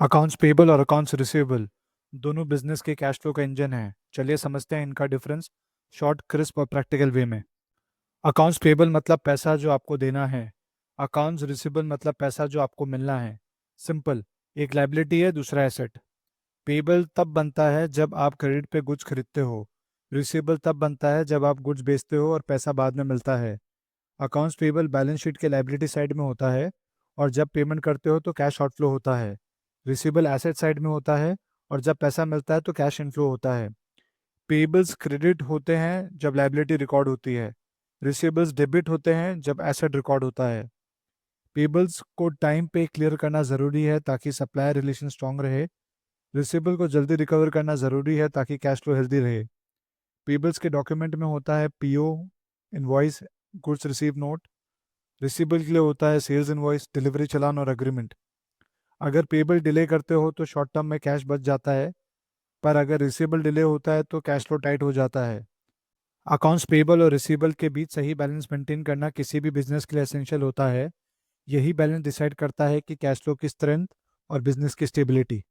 Accounts payable और accounts receivable दोनों business के कैश फ्लो का इंजन है। चलिए समझते हैं इनका डिफरेंस शॉर्ट, क्रिस्प और प्रैक्टिकल वे में। अकाउंट्स पेबल मतलब पैसा जो आपको देना है। अकाउंट्स रिसीवेबल मतलब पैसा जो आपको मिलना है। सिंपल, एक लाइबिलिटी है, दूसरा एसेट। पेबल तब बनता है जब आप क्रेडिट पे गुड्स खरीदते हो। रिसीवेबल तब बनता है जब आप गुड्स बेचते हो और पैसा बाद में मिलता है। अकाउंट्स पेबल बैलेंस शीट के लाइबिलिटी साइड में होता है और जब पेमेंट करते हो तो कैश आउटफ्लो होता है। रिसीवेबल एसेट साइड में होता है और जब पैसा मिलता है तो कैश इनफ्लो होता है। पेबल्स क्रेडिट होते हैं जब लाइबिलिटी रिकॉर्ड होती है। रिसीवेबल्स डेबिट होते हैं जब एसेट रिकॉर्ड होता है। पेबल्स को टाइम पे क्लियर करना ज़रूरी है ताकि सप्लायर रिलेशन स्ट्रांग रहे। रिसीवेबल को जल्दी रिकवर करना ज़रूरी है ताकि कैश फ्लो हेल्दी रहे। पेबल्स के डॉक्यूमेंट में होता है PO, invoice, goods receive note. Receivable के लिए होता है सेल्स इनवॉइस, डिलीवरी चालान और एग्रीमेंट। अगर पेबल डिले करते हो तो शॉर्ट टर्म में कैश बच जाता है, पर अगर रिसीवेबल डिले होता है तो कैश फ्लो टाइट हो जाता है। अकाउंट्स पेबल और रिसीवेबल के बीच सही बैलेंस मेंटेन करना किसी भी बिजनेस के लिए एसेंशियल होता है। यही बैलेंस डिसाइड करता है कि कैश फ्लो की स्ट्रेंथ और बिजनेस की स्टेबिलिटी।